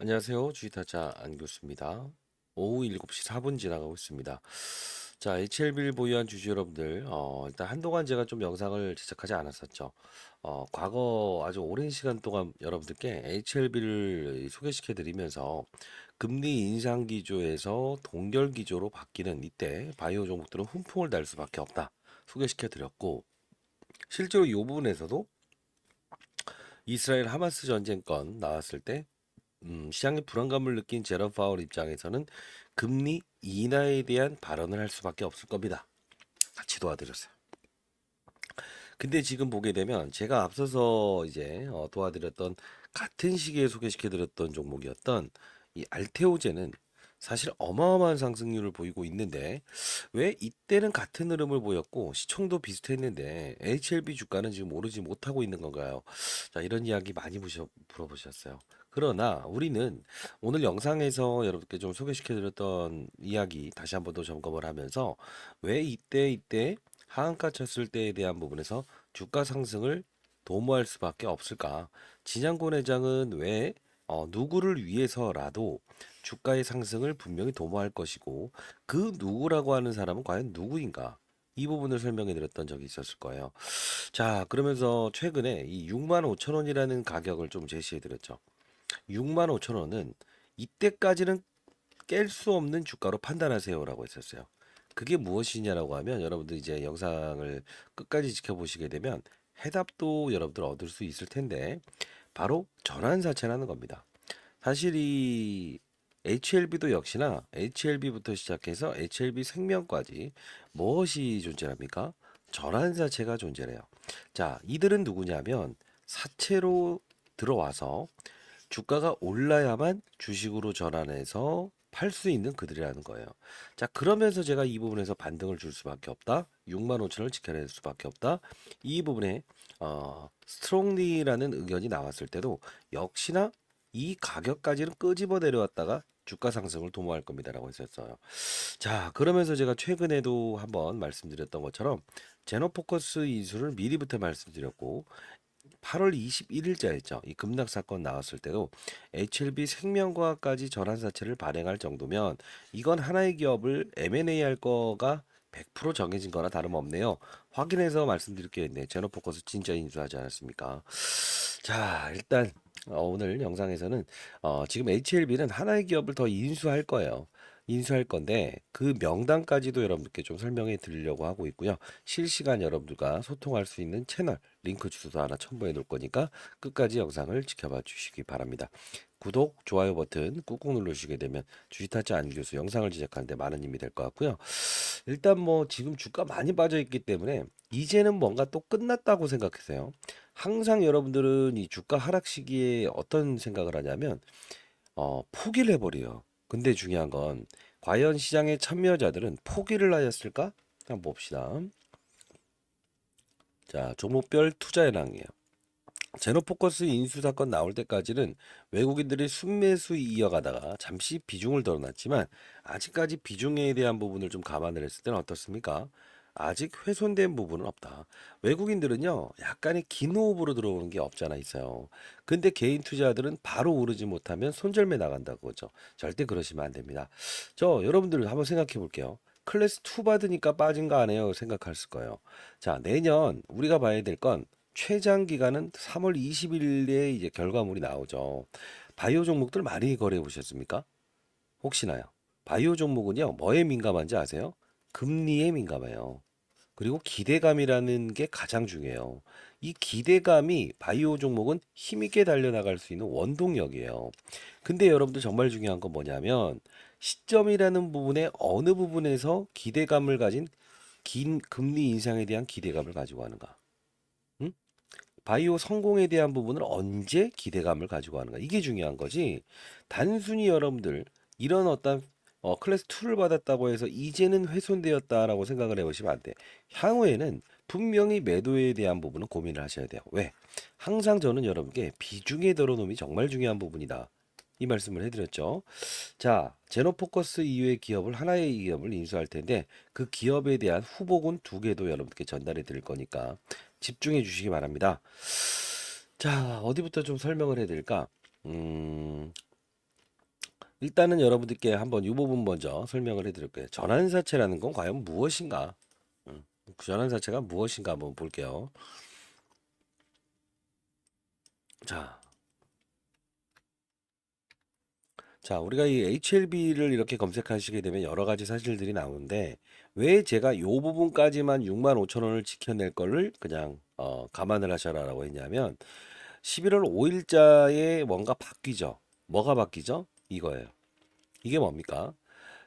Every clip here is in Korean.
안녕하세요. 주식타짜 안교수입니다. 오후 7시 4분 지나가고 있습니다. 자, HLB를 보유한 주주 여러분들, 일단 한동안 제가 좀 영상을 제작하지 않았었죠. 과거 아주 오랜 시간 동안 여러분들께 HLB를 소개시켜 드리면서 금리 인상 기조에서 동결 기조로 바뀌는 이때 바이오 종목들은 훈풍을 달 수밖에 없다. 소개시켜 드렸고, 실제로 이 부분에서도 이스라엘 하마스 전쟁 건 나왔을 때 시장의 불안감을 느낀 제롬 파월 입장에서는 금리 인하에 대한 발언을 할 수밖에 없을 겁니다. 같이 도와드렸어요. 근데 지금 보게 되면 제가 앞서서 이제 도와드렸던 같은 시기에 소개시켜드렸던 종목이었던 이 알테오제는 사실 어마어마한 상승률을 보이고 있는데 왜 이때는 같은 흐름을 보였고 시총도 비슷했는데 HLB 주가는 지금 오르지 못하고 있는 건가요? 자, 이런 이야기 많이 물어보셨어요. 그러나 우리는 오늘 영상에서 여러분께 좀 소개시켜드렸던 이야기 다시 한번 더 점검을 하면서 왜 이때 하한가 쳤을 때에 대한 부분에서 주가 상승을 도모할 수밖에 없을까? 진양곤 회장은 왜 누구를 위해서라도 주가의 상승을 분명히 도모할 것이고 그 누구라고 하는 사람은 과연 누구인가? 이 부분을 설명해 드렸던 적이 있었을 거예요. 자, 그러면서 최근에 이 6만 5천 원이라는 가격을 좀 제시해 드렸죠. 6만 5천 원은 이때까지는 깰 수 없는 주가로 판단하세요라고 했었어요. 그게 무엇이냐라고 하면 여러분들 이제 영상을 끝까지 지켜보시게 되면 해답도 여러분들 얻을 수 있을 텐데 바로 전환사채라는 겁니다. 사실 이 HLB도 역시나 HLB부터 시작해서 HLB 생명까지 무엇이 존재합니까? 전환사채가 존재해요. 자, 이들은 누구냐면 사채로 들어와서 주가가 올라야만 주식으로 전환해서 팔 수 있는 그들이라는 거예요. 자, 그러면서 제가 이 부분에서 반등을 줄 수밖에 없다. 6만 5천 원을 지켜낼 수밖에 없다. 이 부분에 스트롱리라는 의견이 나왔을 때도 역시나 이 가격까지는 끄집어 내려왔다가 주가 상승을 도모할 겁니다라고 했었어요. 자, 그러면서 제가 최근에도 한번 말씀드렸던 것처럼 제노포커스 이수를 미리부터 말씀드렸고 8월 21일자였죠. 이 급락 사건 나왔을 때도 HLB 생명과학까지 전환사채를 발행할 정도면 이건 하나의 기업을 M&A 할 거가 100% 정해진 거나 다름없네요. 확인해서 말씀드릴게요. 제노포커스 진짜 인수하지 않았습니까? 자, 일단 오늘 영상에서는 지금 HLB는 하나의 기업을 더 인수할 거예요. 인수할 건데 그 명단까지도 여러분들께 좀 설명해 드리려고 하고 있고요. 실시간 여러분들과 소통할 수 있는 채널 링크 주소도 하나 첨부해 놓을 거니까 끝까지 영상을 지켜봐 주시기 바랍니다. 구독, 좋아요 버튼 꾹꾹 눌러주시게 되면 주식타짜 안교수 영상을 제작하는데 많은 힘이 될 것 같고요. 일단 뭐 지금 주가 많이 빠져 있기 때문에 이제는 뭔가 또 끝났다고 생각하세요. 항상 여러분들은 이 주가 하락 시기에 어떤 생각을 하냐면 포기를 해버려요. 근데 중요한 건 과연 시장의 참여자들은 포기를 하였을까? 한번 봅시다. 자, 종목별 투자 현황이에요. 제노포커스 인수 사건 나올 때까지는 외국인들이 순매수 이어가다가 잠시 비중을 덜어놨지만 아직까지 비중에 대한 부분을 좀 감안을 했을 때는 어떻습니까? 아직 훼손된 부분은 없다. 외국인들은요, 약간의 긴 호흡으로 들어오는 게 없잖아 있어요. 근데 개인 투자들은 바로 오르지 못하면 손절매 나간다고 그러죠. 절대 그러시면 안 됩니다. 여러분들 한번 생각해 볼게요. 클래스 2 받으니까 빠진 거 아니에요? 생각했을 거예요. 자, 내년 우리가 봐야 될건 최장 기간은 3월 20일에 이제 결과물이 나오죠. 바이오 종목들 많이 거래해 보셨습니까? 혹시나요? 바이오 종목은요, 뭐에 민감한지 아세요? 금리에 민감해요. 그리고 기대감이라는 게 가장 중요해요. 이 기대감이 바이오 종목은 힘있게 달려나갈 수 있는 원동력이에요. 근데 여러분들 정말 중요한 건 뭐냐면 시점이라는 부분에 어느 부분에서 기대감을 가진 긴 금리 인상에 대한 기대감을 가지고 하는가? 응? 바이오 성공에 대한 부분을 언제 기대감을 가지고 하는가 이게 중요한 거지. 단순히 여러분들 이런 어떤 클래스 2를 받았다고 해서 이제는 훼손되었다라고 생각을 해보시면 안 돼. 향후에는 분명히 매도에 대한 부분은 고민을 하셔야 돼요. 왜? 항상 저는 여러분께 비중에 들어놓음이 정말 중요한 부분이다. 이 말씀을 해드렸죠. 자, 제노포커스 이후의 기업을 하나의 기업을 인수할 텐데 그 기업에 대한 후보군 두 개도 여러분께 전달해 드릴 거니까 집중해 주시기 바랍니다. 자, 어디부터 좀 설명을 해야 될까? 음, 일단은 여러분들께 한번 이 부분 먼저 설명을 해드릴게요. 전환사채라는 건 과연 무엇인가? 그 전환사채가 무엇인가 한번 볼게요. 자, 우리가 이 HLB를 이렇게 검색하시게 되면 여러 가지 사실들이 나오는데 왜 제가 이 부분까지만 6만 5천 원을 지켜낼 거를 그냥 감안을 하셔라라고 했냐면 11월 5일자에 뭔가 바뀌죠. 뭐가 바뀌죠? 이거예요. 이게 뭡니까?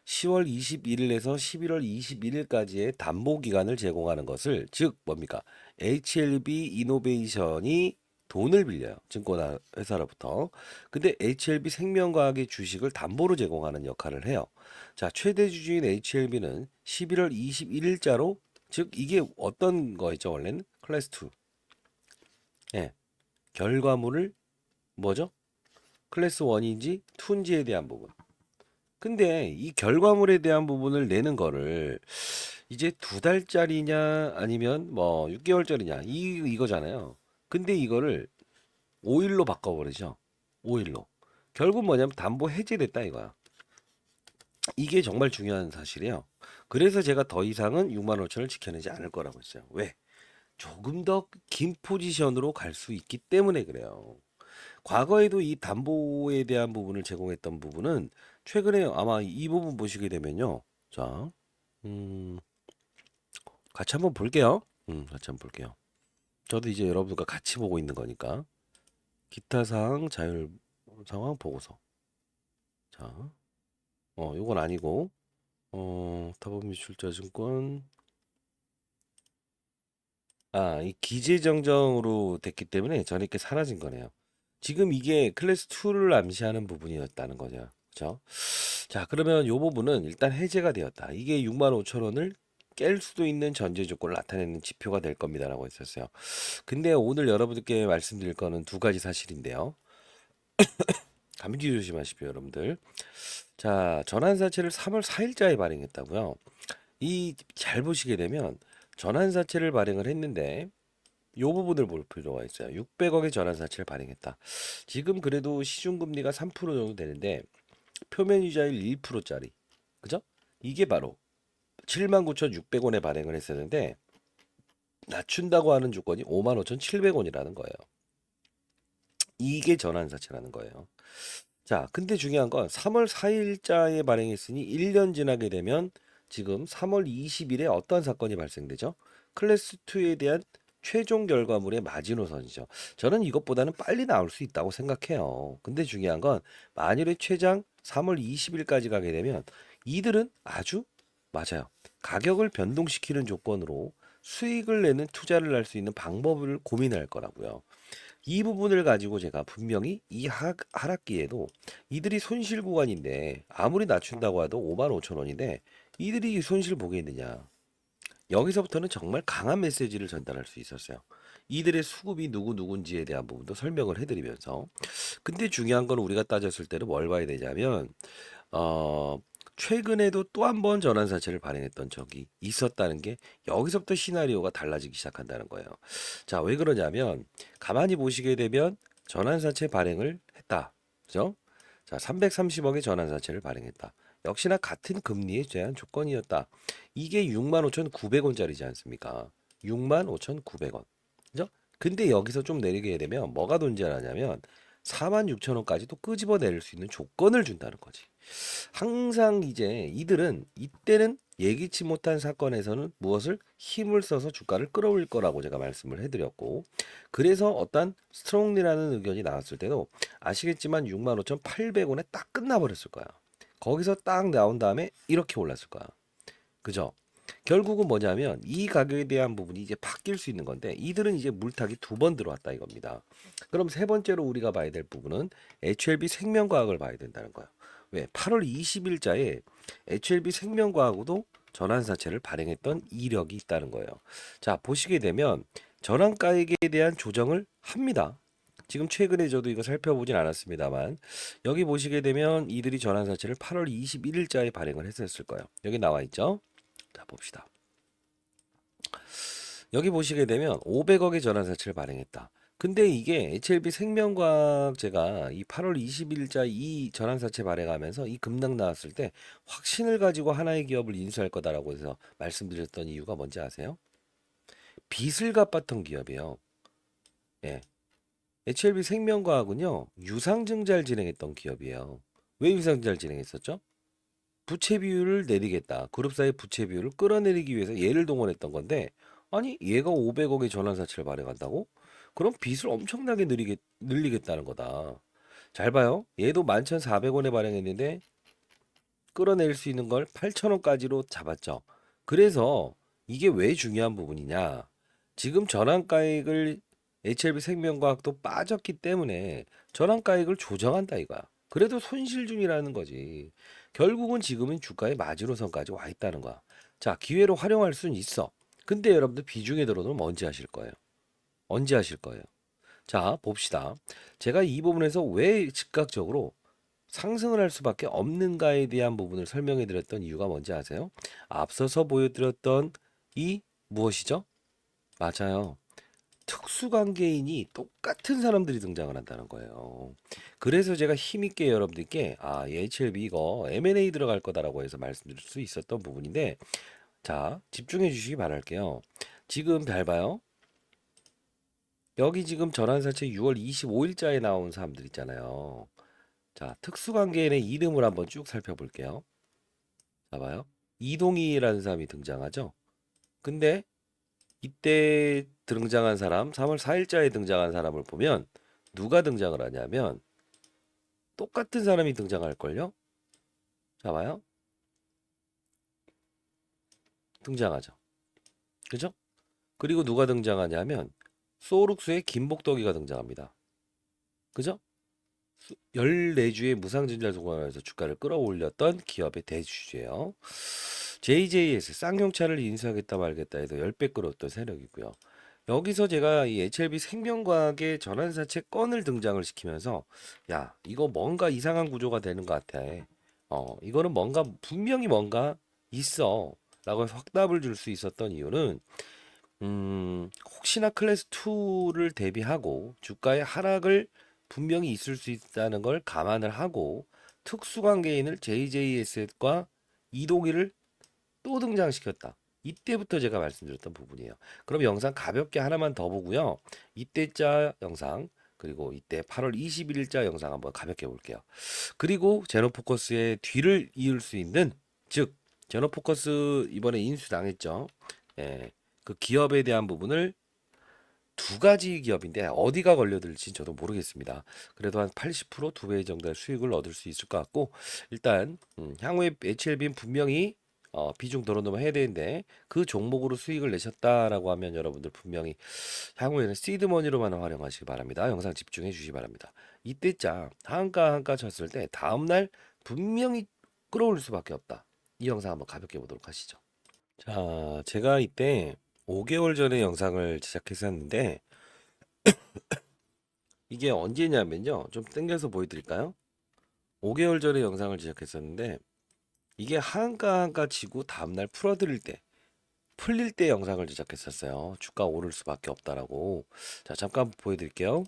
10월 21일에서 11월 21일까지의 담보 기간을 제공하는 것을 즉 뭡니까? HLB 이노베이션이 돈을 빌려요. 증권 회사로부터. 근데 HLB 생명과학의 주식을 담보로 제공하는 역할을 해요. 자, 최대 주주인 HLB는 11월 21일자로 즉 이게 어떤 거였죠? 원래는 클래스 2. 예. 결과물을 뭐죠? 클래스 1인지 2인지에 대한 부분. 근데 이 결과물에 대한 부분을 내는 거를 이제 2달짜리냐 아니면 뭐 6개월짜리냐 이거잖아요. 근데 이거를 5일로 바꿔버리죠. 5일로. 결국 뭐냐면 담보 해제됐다 이거야. 이게 정말 중요한 사실이에요. 그래서 제가 더 이상은 6만 5천을 지켜내지 않을 거라고 했어요. 왜? 조금 더 긴 포지션으로 갈 수 있기 때문에 그래요. 과거에도 이 담보에 대한 부분을 제공했던 부분은 최근에 아마 이 부분 보시게 되면요. 자, 음, 같이 한번 볼게요. 같이 한번 볼게요. 저도 이제 여러분과 같이 보고 있는 거니까. 기타 사항 자율 상황 보고서. 자, 요건 아니고, 타법미출자증권. 아, 이 기재정정으로 됐기 때문에 저렇게 사라진 거네요. 지금 이게 클래스 2를 암시하는 부분이었다는 거죠. 그죠? 자, 그러면 요 부분은 일단 해제가 되었다. 이게 6만 5천 원을 깰 수도 있는 전제 조건을 나타내는 지표가 될 겁니다라고 했었어요. 근데 오늘 여러분들께 말씀드릴 거는 두 가지 사실인데요. 감기 조심하십시오, 여러분들. 자, 전환사채를 3월 4일자에 발행했다고요. 이 잘 보시게 되면 전환사채를 발행을 했는데 요 부분을 볼 필요가 있어요. 600억의 전환사채를 발행했다. 지금 그래도 시중금리가 3% 정도 되는데 표면 이자율 1%짜리. 그죠? 이게 바로 79,600원에 발행을 했었는데 낮춘다고 하는 조건이 55,700원이라는 거예요. 이게 전환사채라는 거예요. 자, 근데 중요한 건 3월 4일자에 발행했으니 1년 지나게 되면 지금 3월 20일에 어떤 사건이 발생되죠? 클래스 2에 대한 최종 결과물의 마지노선이죠. 저는 이것보다는 빨리 나올 수 있다고 생각해요. 근데 중요한 건 만일에 최장 3월 20일까지 가게 되면 이들은 아주 맞아요. 가격을 변동시키는 조건으로 수익을 내는 투자를 할 수 있는 방법을 고민할 거라고요. 이 부분을 가지고 제가 분명히 이 하락기에도 이들이 손실 구간인데 아무리 낮춘다고 해도 5만 5천 원인데 이들이 손실 보겠느냐. 여기서부터는 정말 강한 메시지를 전달할 수 있었어요. 이들의 수급이 누군지에 대한 부분도 설명을 해드리면서 근데 중요한 건 우리가 따졌을 때는 뭘 봐야 되냐면 어, 최근에도 또 한 번 전환사채를 발행했던 적이 있었다는 게 여기서부터 시나리오가 달라지기 시작한다는 거예요. 자, 왜 그러냐면 가만히 보시게 되면 전환사채 발행을 했다. 그죠? 자, 330억의 전환사채를 발행했다. 역시나 같은 금리에 대한 조건이었다. 이게 65,900원짜리지 않습니까? 65,900원. 그죠? 근데 여기서 좀 내리게 되면 뭐가 존재하냐면 46,000원까지도 끄집어낼 수 있는 조건을 준다는 거지. 항상 이제 이들은 이때는 예기치 못한 사건에서는 무엇을 힘을 써서 주가를 끌어올릴 거라고 제가 말씀을 해드렸고 그래서 어떤 스트롱리라는 의견이 나왔을 때도 아시겠지만 65,800원에 딱 끝나버렸을 거야. 거기서 딱 나온 다음에 이렇게 올랐을 거야. 그죠? 결국은 뭐냐면 이 가격에 대한 부분이 이제 바뀔 수 있는 건데 이들은 이제 물타기 두 번 들어왔다 이겁니다. 그럼 세 번째로 우리가 봐야 될 부분은 HLB 생명과학을 봐야 된다는 거예요. 왜? 8월 20일자에 HLB 생명과학도 전환사채를 발행했던 이력이 있다는 거예요. 자, 보시게 되면 전환가액에 대한 조정을 합니다. 지금 최근에 저도 이거 살펴보진 않았습니다만 여기 보시게 되면 이들이 전환사채를 8월 21일자에 발행을 했었을 거예요. 여기 나와 있죠. 자, 봅시다. 여기 보시게 되면 500억의 전환사채를 발행했다. 근데 이게 HLB 생명과학제가 이 8월 20일자 이 전환사채 발행하면서 이 급락 나왔을 때 확신을 가지고 하나의 기업을 인수할 거다라고 해서 말씀드렸던 이유가 뭔지 아세요? 빚을 갚았던 기업이에요. 예. HLB 생명과학은요, 유상증자를 진행했던 기업이에요. 왜 유상증자를 진행했었죠? 부채 비율을 내리겠다. 그룹사의 부채 비율을 끌어내리기 위해서 얘를 동원했던 건데, 아니, 얘가 500억의 전환사채를 발행한다고? 그럼 빚을 엄청나게 늘리겠다는 거다. 잘 봐요. 얘도 11,400원에 발행했는데, 끌어낼 수 있는 걸 8,000원까지로 잡았죠. 그래서 이게 왜 중요한 부분이냐? 지금 전환가액을 HLB 생명과학도 빠졌기 때문에 전환가액을 조정한다 이거야. 그래도 손실 중이라는 거지. 결국은 지금은 주가의 마지노선까지 와 있다는 거야. 자, 기회로 활용할 수는 있어. 근데 여러분들 비중에 들어오면 언제 하실 거예요? 언제 하실 거예요? 자, 봅시다. 제가 이 부분에서 왜 즉각적으로 상승을 할 수밖에 없는가에 대한 부분을 설명해 드렸던 이유가 뭔지 아세요? 앞서서 보여드렸던 이 무엇이죠? 맞아요. 특수관계인이 똑같은 사람들이 등장을 한다는 거예요. 그래서 제가 힘있게 여러분들께 이 HLB 이거 M&A 들어갈 거다라고 해서 말씀드릴 수 있었던 부분인데, 자, 집중해 주시기 바랄게요. 지금 잘 봐요. 여기 지금 전환사채 6월 25일자에 나온 사람들 있잖아요. 자, 특수관계인의 이름을 한번 쭉 살펴볼게요. 봐봐요. 이동희라는 사람이 등장하죠. 근데 이때 등장한 사람, 3월 4일자에 등장한 사람을 보면 누가 등장을 하냐면 똑같은 사람이 등장할걸요? 자, 봐요. 등장하죠. 그죠? 그리고 누가 등장하냐면 소룩스의 김복덕이가 등장합니다. 그죠? 14주의 무상증자를 동원해서 주가를 끌어올렸던 기업의 대주주예요. JJS 쌍용차를 인수하겠다 말겠다 해서 10배 끌었던 세력이고요. 여기서 제가 이 HLB 생명과학의 전환사채 건을 등장을 시키면서 야, 이거 뭔가 이상한 구조가 되는 것 같아. 이거는 뭔가 분명히 뭔가 있어. 라고 해서 확답을 줄 수 있었던 이유는 혹시나 클래스 2를 대비하고 주가의 하락을 분명히 있을 수 있다는 걸 감안을 하고 특수관계인을 JJS과 이동희를 또 등장시켰다. 이때부터 제가 말씀드렸던 부분이에요. 그럼 영상 가볍게 하나만 더 보고요. 이때자 영상 그리고 이때 8월 21일자 영상 한번 가볍게 볼게요. 그리고 제노포커스의 뒤를 이을 수 있는 즉 제노포커스 이번에 인수당했죠. 예, 그 기업에 대한 부분을 두 가지 기업인데 어디가 걸려들지 저도 모르겠습니다. 그래도 한 80% 2배 정도의 수익을 얻을 수 있을 것 같고 일단 향후에 HLB는 분명히 비중 도로노만 해야 되는데 그 종목으로 수익을 내셨다라고 하면 여러분들 분명히 향후에는 시드머니로만 활용하시기 바랍니다. 영상 집중해 주시기 바랍니다. 이때자 한가 쳤을 때 다음날 분명히 끌어올릴 수밖에 없다. 이 영상 한번 가볍게 보도록 하시죠. 자, 제가 이때 5개월 전에 영상을 제작했었는데 이게 언제냐면요. 좀 땡겨서 보여드릴까요? 5개월 전에 영상을 제작했었는데 이게 한가 치고 다음날 풀릴 때 영상을 제작했었어요. 주가 오를 수밖에 없다라고. 자, 잠깐 보여드릴게요.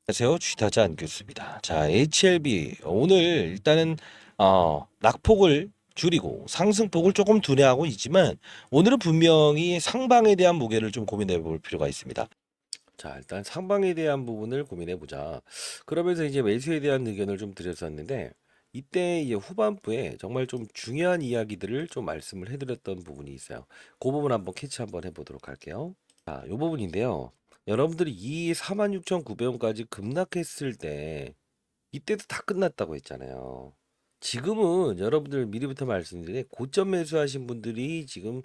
안녕하세요. 주식타자 안교수입니다. 자, HLB 오늘 일단은 낙폭을 줄이고 상승폭을 조금 둔화하고 있지만 오늘은 분명히 상방에 대한 무게를 좀 고민해 볼 필요가 있습니다. 자, 일단 상방에 대한 부분을 고민해 보자. 그러면서 이제 매수에 대한 의견을 좀 드렸었는데 이때 이제 후반부에 정말 좀 중요한 이야기들을 좀 말씀을 해드렸던 부분이 있어요. 그 부분 한번 캐치 한번 해보도록 할게요. 자, 이 부분인데요. 여러분들이 이 46,900원까지 급락했을 때 이때도 다 끝났다고 했잖아요. 지금은 여러분들 미리부터 말씀드린 고점 매수하신 분들이 지금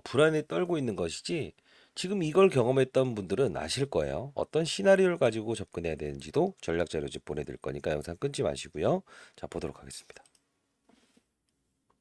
불안에 떨고 있는 것이지 지금 이걸 경험했던 분들은 아실 거예요. 어떤 시나리오를 가지고 접근해야 되는지도 전략 자료집 보내드릴 거니까 영상 끊지 마시고요. 자, 보도록 하겠습니다.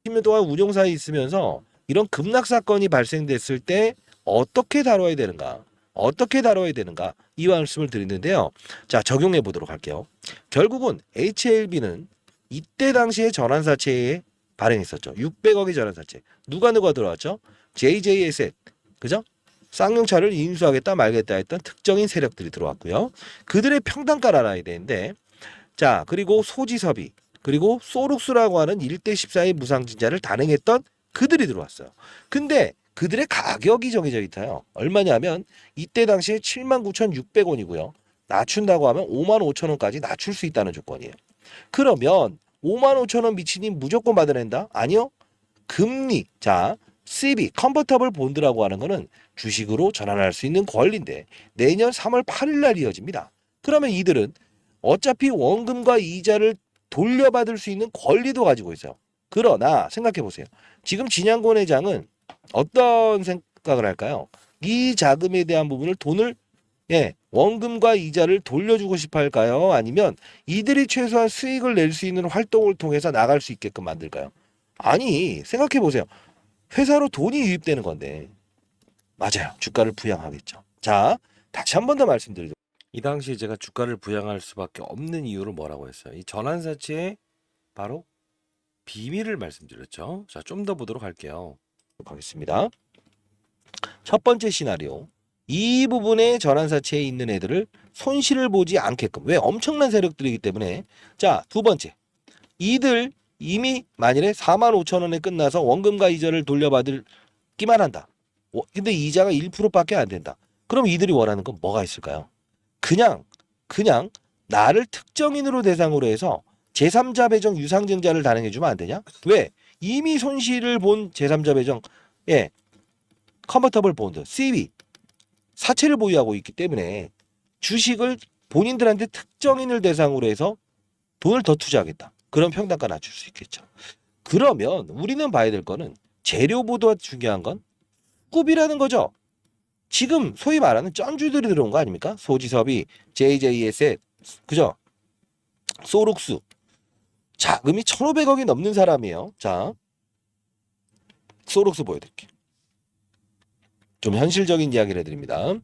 10년 동안 운용사에 있으면서 이런 급락 사건이 발생됐을 때 어떻게 다뤄야 되는가? 어떻게 다뤄야 되는가? 이 말씀을 드리는데요. 자, 적용해 보도록 할게요. 결국은 HLB는 이때 당시에 전환사채에 발행했었죠. 600억의 전환사채. 누가 들어왔죠? JJ에셋. 그죠? 쌍용차를 인수하겠다 말겠다 했던 특정인 세력들이 들어왔고요. 그들의 평단가를 알아야 되는데 자 그리고 소지섭이 그리고 소룩스라고 하는 1대 14의 무상증자를 단행했던 그들이 들어왔어요. 근데 그들의 가격이 정해져 있어요. 얼마냐면 이때 당시에 79,600원이고요. 낮춘다고 하면 55,000원까지 낮출 수 있다는 조건이에요. 그러면 55,000원 미치니 무조건 받아낸다? 아니요. 금리, 자, CB, 컨버터블 본드라고 하는 거는 주식으로 전환할 수 있는 권리인데 내년 3월 8일 날 이어집니다. 그러면 이들은 어차피 원금과 이자를 돌려받을 수 있는 권리도 가지고 있어요. 그러나 생각해 보세요. 지금 진양권 회장은 어떤 생각을 할까요? 이 자금에 대한 부분을 돈을 원금과 이자를 돌려주고 싶어 할까요? 아니면 이들이 최소한 수익을 낼 수 있는 활동을 통해서 나갈 수 있게끔 만들까요? 아니, 생각해 보세요. 회사로 돈이 유입되는 건데. 맞아요. 주가를 부양하겠죠. 자, 다시 한 번 더 말씀드리죠. 이 당시에 제가 주가를 부양할 수밖에 없는 이유를 뭐라고 했어요? 이 전환사채의 바로 비밀을 말씀드렸죠. 자, 좀 더 보도록 할게요. 하겠습니다. 첫 번째 시나리오. 이 부분에 전환사채에 있는 애들을 손실을 보지 않게끔. 왜? 엄청난 세력들이기 때문에. 자, 두 번째. 이들 이미 만일에 45,000원에 끝나서 원금과 이자를 돌려받기만 한다. 근데 이자가 1%밖에 안 된다. 그럼 이들이 원하는 건 뭐가 있을까요? 그냥 나를 특정인으로 대상으로 해서 제3자 배정 유상증자를 단행해 주면 안 되냐? 왜? 이미 손실을 본 제3자 배정 컨버터블 본드 CB 사채를 보유하고 있기 때문에 주식을 본인들한테 특정인을 대상으로 해서 돈을 더 투자하겠다. 그런 평단가 낮출 수 있겠죠. 그러면 우리는 봐야 될 거는 재료보다 중요한 건 수급이라는 거죠. 지금 소위 말하는 쩐주들이 들어온 거 아닙니까? 소지섭이, JJ에셋, 그죠? 소록수. 자금이 1,500억이 넘는 사람이에요. 자, 소록수 보여드릴게요. 좀 현실적인 이야기를 해드립니다.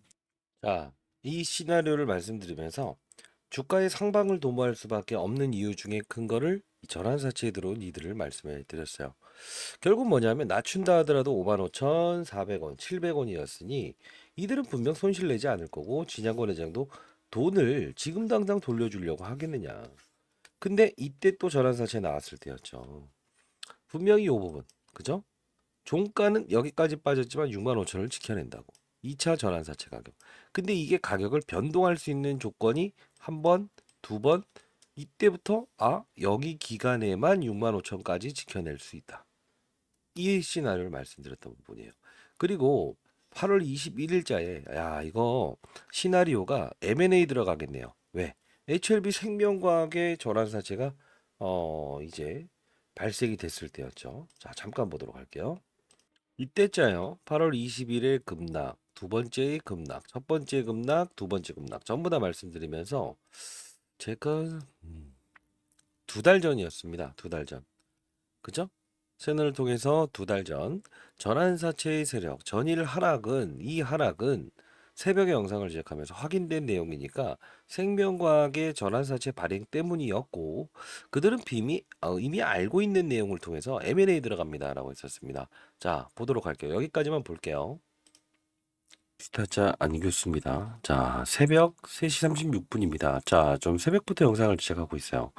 자, 이 시나리오를 말씀드리면서 주가의 상방을 도모할 수밖에 없는 이유 중에 큰 거를 이 전환사채에 들어온 이들을 말씀해 드렸어요. 결국 뭐냐면 낮춘다 하더라도 55,400원, 700원이었으니 이들은 분명 손실 내지 않을 거고 진양권 회장도 돈을 지금 당장 돌려주려고 하겠느냐. 근데 이때 또 전환사채 나왔을 때였죠. 분명히 이 부분, 그죠? 종가는 여기까지 빠졌지만 65,000원을 지켜낸다고. 2차 전환사채 가격. 근데 이게 가격을 변동할 수 있는 조건이 한 번, 두 번, 이때부터 여기 기간에만 65,000원까지 지켜낼 수 있다. 이 시나리오를 말씀드렸던 부분이에요. 그리고 8월 21일자에 이거 시나리오가 M&A 들어가겠네요. 왜? HLB 생명과학의 전환사채가 이제 발생이 됐을 때였죠. 자, 잠깐 보도록 할게요. 이때자요. 8월 20일에 급락, 두 번째의 급락, 첫 번째 급락, 두 번째 급락 전부 다 말씀드리면서 제가 2달 전이었습니다. 2달 전. 그죠? 채널을 통해서 2달 전 전환사채의 세력 전일 하락은 이 하락은 새벽에 영상을 제작하면서 확인된 내용이니까 생명과학의 전환사채 발행 때문이었고 그들은 이미 알고 있는 내용을 통해서 M&A 들어갑니다라고 했었습니다. 자, 보도록 할게요. 여기까지만 볼게요. 스타자 안겼습니다. 자, 새벽 3시 36분입니다. 자, 좀 새벽부터 영상을 제작하고 있어요.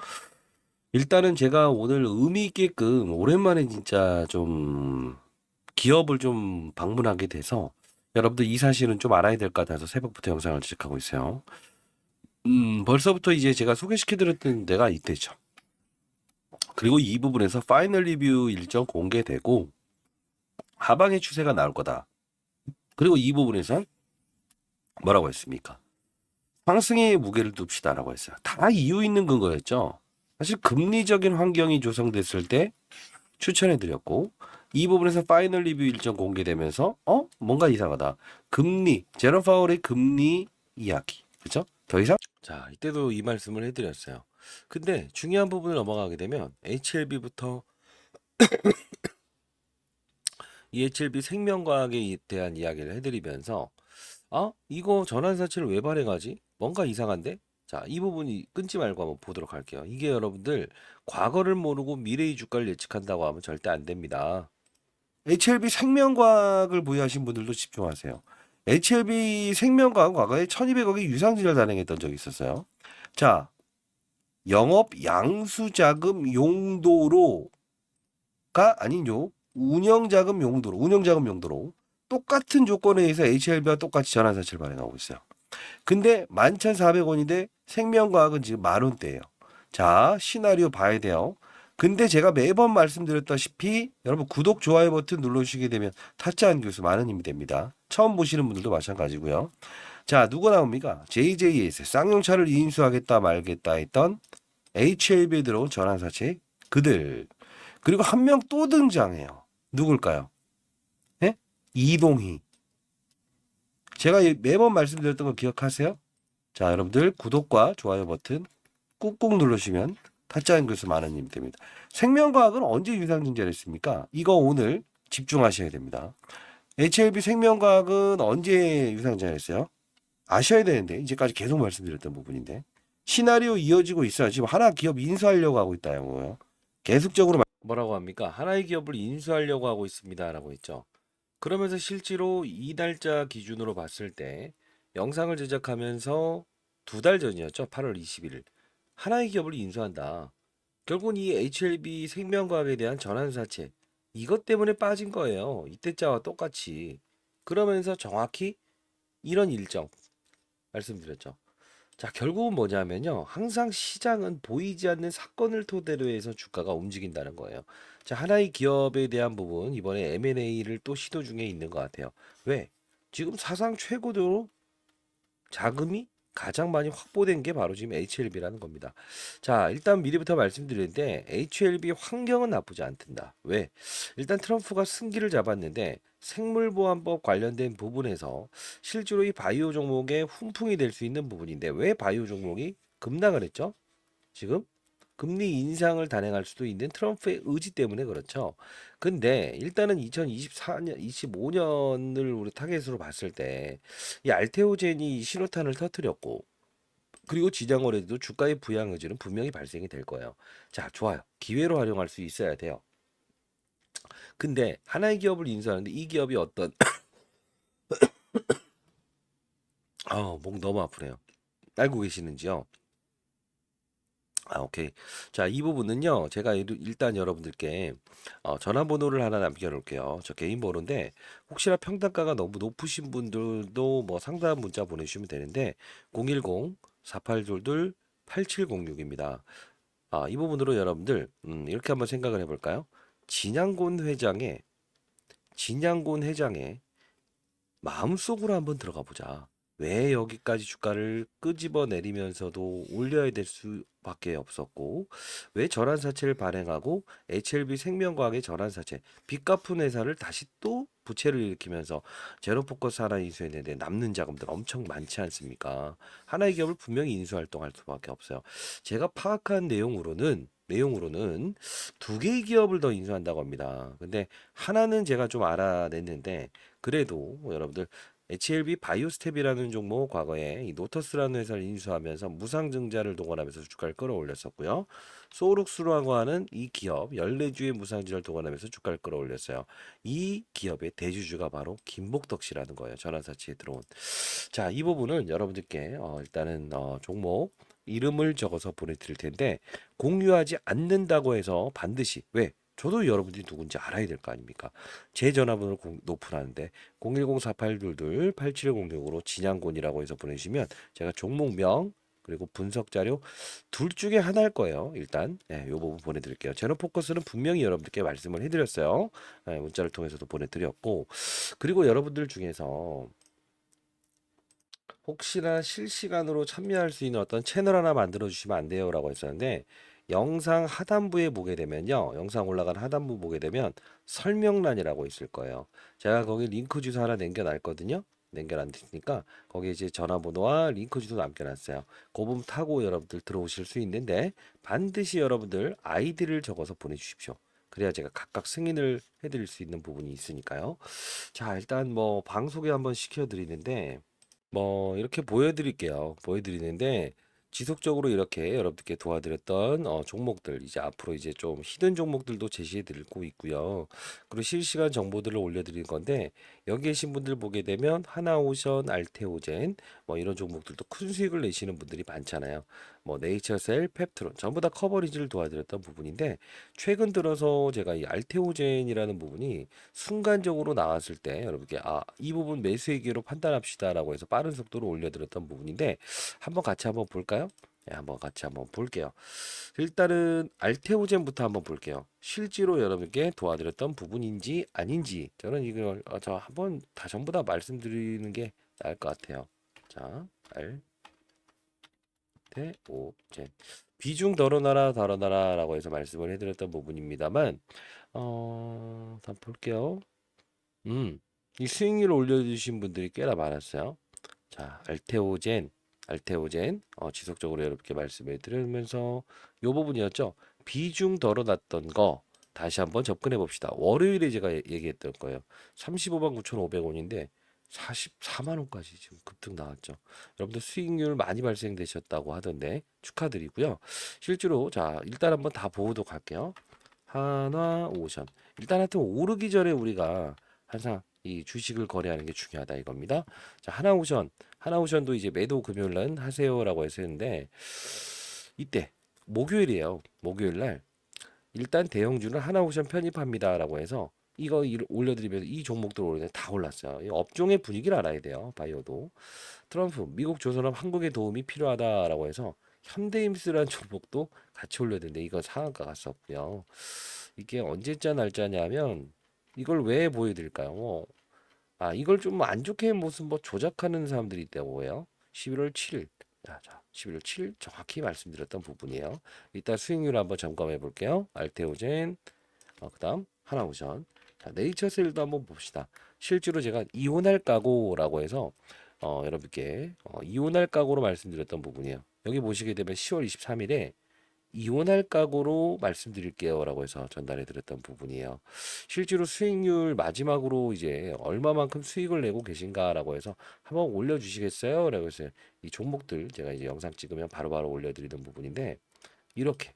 일단은 제가 오늘 의미 있게끔 오랜만에 진짜 좀 기업을 좀 방문하게 돼서 여러분들 이 사실은 좀 알아야 될 것 같아서 새벽부터 영상을 제작하고 있어요. 벌써부터 이제 제가 소개시켜드렸던 데가 이때죠. 그리고 이 부분에서 파이널 리뷰 일정 공개되고 하방의 추세가 나올 거다. 그리고 이 부분에선 뭐라고 했습니까? 상승의 무게를 둡시다라고 했어요. 다 이유 있는 근거였죠. 사실 금리적인 환경이 조성됐을 때 추천해드렸고 이 부분에서 파이널 리뷰 일정 공개되면서 뭔가 이상하다. 금리 제롬 파월의 금리 이야기 그죠? 더 이상 자 이때도 이 말씀을 해드렸어요. 근데 중요한 부분을 넘어가게 되면 HLB부터 이 HLB 생명과학에 대한 이야기를 해드리면서 이거 전환사채를 왜 발행하지? 뭔가 이상한데? 자, 이 부분이 끊지 말고 한번 보도록 할게요. 이게 여러분들 과거를 모르고 미래의 주가를 예측한다고 하면 절대 안 됩니다. HLB 생명과학을 보유하신 분들도 집중하세요. HLB 생명과학은 과거에 1200억의 유상증자를 단행했던 적이 있었어요. 자, 영업 양수자금 용도로가 아니죠. 운영자금 용도로 똑같은 조건에 의해서 HLB와 똑같이 전환사채를 발행하고 있어요. 근데 11,400원인데 생명과학은 지금 10,000원대예요. 자, 시나리오 봐야 돼요. 근데 제가 매번 말씀드렸다시피 여러분 구독, 좋아요 버튼 눌러주시게 되면 타짜한 교수 많은 힘이 됩니다. 처음 보시는 분들도 마찬가지고요. 자, 누가 나옵니까? JJS 쌍용차를 인수하겠다 말겠다 했던 HLB에 들어온 전환사채 그들. 그리고 한 명 또 등장해요. 누굴까요? 예? 이동희. 제가 매번 말씀드렸던 거 기억하세요? 자, 여러분들 구독과 좋아요 버튼 꾹꾹 누르시면 타짜인 교수 많은 힘이 됩니다. 생명과학은 언제 유상증자를 했습니까? 이거 오늘 집중하셔야 됩니다. HLB 생명과학은 언제 유상증자를 했어요? 아셔야 되는데 이제까지 계속 말씀드렸던 부분인데 시나리오 이어지고 있어요. 지금 하나 기업 인수하려고 하고 있다고요. 계속적으로 뭐라고 합니까? 하나의 기업을 인수하려고 하고 있습니다라고 했죠. 그러면서 실제로 이 날짜 기준으로 봤을 때 영상을 제작하면서 2달 전이었죠. 8월 21일. 하나의 기업을 인수한다. 결국은 이 HLB 생명과학에 대한 전환사채 이것 때문에 빠진 거예요. 이때자와 똑같이. 그러면서 정확히 이런 일정 말씀드렸죠. 자, 결국은 뭐냐면요. 항상 시장은 보이지 않는 사건을 토대로 해서 주가가 움직인다는 거예요. 자, 하나의 기업에 대한 부분 이번에 M&A를 또 시도 중에 있는 것 같아요. 왜? 지금 사상 최고로 자금이 가장 많이 확보된 게 바로 지금 HLB라는 겁니다. 자, 일단 미리부터 말씀드리는데 HLB 환경은 나쁘지 않단다. 왜? 일단 트럼프가 승기를 잡았는데 생물보안법 관련된 부분에서 실제로 이 바이오 종목의 훈풍이 될 수 있는 부분인데 왜 바이오 종목이 급락을 했죠? 지금 금리 인상을 단행할 수도 있는 트럼프의 의지 때문에 그렇죠. 근데 일단은 2024년, 25년을 우리 타겟으로 봤을 때 이 알테오젠이 이 신호탄을 터뜨렸고 그리고 지장월에도 주가의 부양 의지는 분명히 발생이 될 거예요. 자, 좋아요. 기회로 활용할 수 있어야 돼요. 근데 하나의 기업을 인수하는데 이 기업이 어떤 목 너무 아프네요. 알고 계시는지요? 아, 오케이. 자, 이 부분은요, 제가 일단 여러분들께 전화번호를 하나 남겨놓을게요. 저 개인 번호인데, 혹시나 평단가가 너무 높으신 분들도 뭐 상담 문자 보내주시면 되는데, 010-4822-8706입니다. 아, 이 부분으로 여러분들, 이렇게 한번 생각을 해볼까요? 진양곤 회장의, 진양곤 회장의 마음속으로 한번 들어가 보자. 왜 여기까지 주가를 끄집어 내리면서도 올려야 될 수밖에 없었고, 왜 전환사채를 발행하고 HLB 생명과학의 전환사채, 빚 갚은 회사를 다시 또 부채를 일으키면서 제로포커스 하나 인수했는데 남는 자금들 엄청 많지 않습니까? 하나의 기업을 분명히 인수 활동할 수밖에 없어요. 제가 파악한 내용으로는 2개의 기업을 더 인수한다고 합니다. 근데 하나는 제가 좀 알아냈는데 그래도 여러분들 HLB 바이오스텝이라는 종목 과거에 이 노터스라는 회사를 인수하면서 무상증자를 동원하면서 주가를 끌어올렸었고요. 소룩스라고 하는 이 기업 14주의 무상증자를 동원하면서 주가를 끌어올렸어요. 이 기업의 대주주가 바로 김복덕 씨라는 거예요. 전환사채에 들어온. 자, 이 부분은 여러분들께 일단은 종목 이름을 적어서 보내드릴 텐데 공유하지 않는다고 해서 반드시 왜? 저도 여러분들이 누군지 알아야 될 거 아닙니까? 제 전화번호를 오픈하는데 010-4822-8706으로 진양곤이라고 해서 보내시면 제가 종목명 그리고 분석 자료 둘 중에 하나일 거예요. 일단 이 부분 보내드릴게요. 제로포커스는 분명히 여러분들께 말씀을 해드렸어요. 문자를 통해서도 보내드렸고 그리고 여러분들 중에서 혹시나 실시간으로 참여할 수 있는 어떤 채널 하나 만들어 주시면 안 돼요라고 했었는데 영상 하단부에 보게 되면요. 영상 올라간 하단부 보게 되면 설명란이라고 있을 거예요. 제가 거기 링크 주소 하나 남겨놨거든요. 남겨놨으니까 거기에 이제 전화번호와 링크 주소 남겨놨어요. 그 부분 타고 여러분들 들어오실 수 있는데 반드시 여러분들 아이디를 적어서 보내주십시오. 그래야 제가 각각 승인을 해드릴 수 있는 부분이 있으니까요. 자, 일단 뭐 방 소개 한번 시켜드리는데 뭐 이렇게 보여드릴게요. 보여드리는데 지속적으로 이렇게 여러분들께 도와드렸던 종목들 이제 앞으로 이제 좀 히든 종목들도 제시해 드리고 있고요. 그리고 실시간 정보들을 올려드리는 건데 여기 계신 분들 보게 되면 하나오션, 알테오젠 뭐 이런 종목들도 큰 수익을 내시는 분들이 많잖아요. 뭐 네이처셀, 펩트론 전부 다 커버리지를 도와드렸던 부분인데 최근 들어서 제가 이 알테오젠이라는 부분이 순간적으로 나왔을 때 여러분께 이 부분 매수의 기회로 판단합시다라고 해서 빠른 속도로 올려드렸던 부분인데 한번 같이 한번 볼까요? 네, 한번 같이 한번 볼게요. 일단은 알테오젠부터 한번 볼게요. 실제로 여러분께 도와드렸던 부분인지 아닌지 저는 이걸 저 한번 다 전부 다 말씀드리는 게 나을 것 같아요. 자, 알테오젠 비중 덜어놔라라고 해서 말씀을 해드렸던 부분입니다만 한번 볼게요. 이 수익률 올려주신 분들이 꽤나 많았어요. 자, 알테오젠 지속적으로 여러분께 말씀을 드리면서 요 부분이었죠. 비중 덜어놨던 거 다시 한번 접근해 봅시다. 월요일에 제가 얘기했던 거예요. 35만 9,500원인데 44만 원까지 지금 급등 나왔죠. 여러분들 수익률 많이 발생되셨다고 하던데 축하드리고요. 실제로 자 일단 한번 다 보도록 할게요. 하나오션 일단 하여튼 오르기 전에 우리가 항상 이 주식을 거래하는 게 중요하다 이겁니다. 자, 하나오션도 이제 매도 금요일날 하세요라고 했었는데 이때 목요일이에요. 목요일 날 일단 대형주는 하나오션 편입합니다라고 해서 이거 올려드리면서 이 종목들 오늘 다 올랐어요. 이 업종의 분위기를 알아야 돼요. 바이오도 트럼프 미국 조선업 한국의 도움이 필요하다라고 해서 현대임스라는 종목도 같이 올려드는데 이거 상한가 갔었고요. 이게 언제자 날짜냐면 이걸 왜 보여드릴까요? 이걸 좀 안 좋게 무슨 뭐 조작하는 사람들이 있다고 해요. 11월 7일. 자, 11월 7일 정확히 말씀드렸던 부분이에요. 이따 수익률 한번 점검해 볼게요. 알테오젠, 그다음 하나오션. 자, 네이처셀도 한번 봅시다. 실제로 제가 이혼할 각오라고 해서 여러분께 이혼할 각오로 말씀드렸던 부분이에요. 여기 보시게 되면 10월 23일에 이혼할 각오로 말씀드릴게요라고 해서 전달해 드렸던 부분이에요. 실제로 수익률 마지막으로 이제 얼마만큼 수익을 내고 계신가라고 해서 한번 올려주시겠어요? 라고 해서 이 종목들 제가 이제 영상 찍으면 바로바로 올려드리던 부분인데 이렇게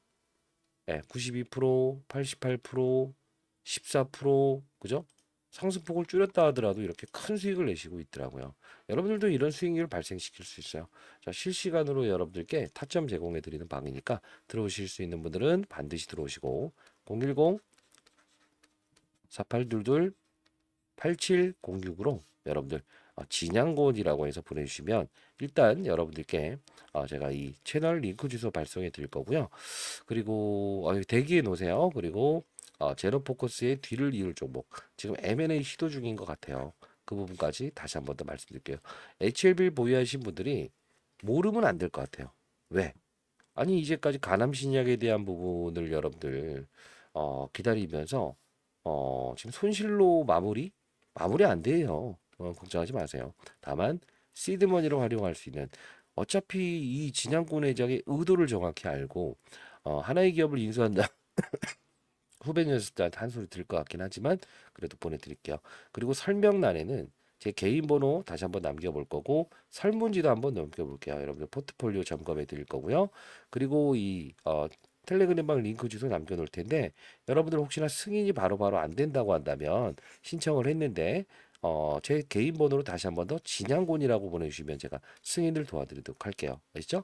92%, 88%, 14% 그죠? 상승폭을 줄였다 하더라도 이렇게 큰 수익을 내시고 있더라고요. 여러분들도 이런 수익률을 발생시킬 수 있어요. 자, 실시간으로 여러분들께 타점 제공해 드리는 방이니까 들어오실 수 있는 분들은 반드시 들어오시고 010 4822 8706으로 여러분들 진양곤이라고 해서 보내주시면 일단 여러분들께 제가 이 채널 링크 주소 발송해 드릴 거고요. 그리고 대기해 놓으세요. 그리고 제로 포커스의 뒤를 이을 종목 지금 M&A 시도 중인 것 같아요. 그 부분까지 다시 한 번 더 말씀드릴게요. HLB 보유하신 분들이 모르면 안 될 것 같아요. 왜? 아니 이제까지 간암 신약에 대한 부분을 여러분들 기다리면서 지금 손실로 마무리 안 돼요. 걱정하지 마세요. 다만 시드머니로 활용할 수 있는 어차피 이 진양권 회장의 의도를 정확히 알고 하나의 기업을 인수한다. 후배 녀석들한테 한 소리 들을 것 같긴 하지만 그래도 보내드릴게요. 그리고 설명란에는 제 개인 번호 다시 한번 남겨볼 거고 설문지도 한번 남겨볼게요. 여러분들 포트폴리오 점검해 드릴 거고요. 그리고 이 텔레그램방 링크 주소 남겨놓을 텐데 여러분들 혹시나 승인이 바로바로 안 된다고 한다면 신청을 했는데 제 개인 번호로 다시 한번 더 진양곤이라고 보내주시면 제가 승인을 도와드리도록 할게요. 아시죠?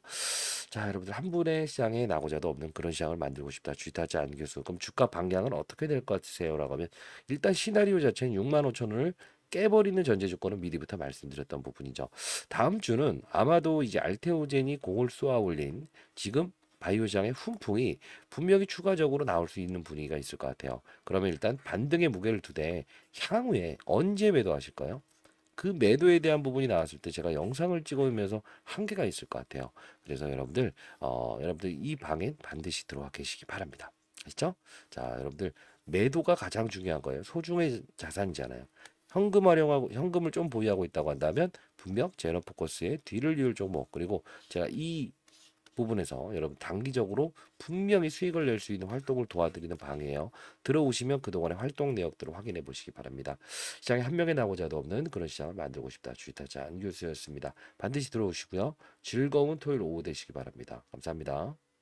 자, 여러분들 한 분의 시장에 나고자도 없는 그런 시장을 만들고 싶다. 주타지 안 교수. 그럼 주가 방향은 어떻게 될 것 같으세요? 라고 하면 일단 시나리오 자체는 6만 5천 원을 깨버리는 전제 조건은 미리부터 말씀드렸던 부분이죠. 다음 주는 아마도 이제 알테오젠이 공을 쏘아 올린 지금 바이오 시장의 훈풍이 분명히 추가적으로 나올 수 있는 분위기가 있을 것 같아요. 그러면 일단 반등의 무게를 두되 향후에 언제 매도하실까요? 그 매도에 대한 부분이 나왔을 때 제가 영상을 찍어오면서 한계가 있을 것 같아요. 그래서 여러분들 이 방엔 반드시 들어와 계시기 바랍니다. 아시죠? 자, 여러분들 매도가 가장 중요한 거예요. 소중의 자산이잖아요. 현금을 좀 보유하고 있다고 한다면 분명 제너포커스의 뒤를 이을 종목 그리고 제가 이 부분에서 여러분 단기적으로 분명히 수익을 낼 수 있는 활동을 도와드리는 방이에요. 들어오시면 그동안의 활동 내역들을 확인해 보시기 바랍니다. 시장에 한 명의 나고자도 없는 그런 시장을 만들고 싶다. 주식타자 안교수였습니다. 반드시 들어오시고요. 즐거운 토요일 오후 되시기 바랍니다. 감사합니다.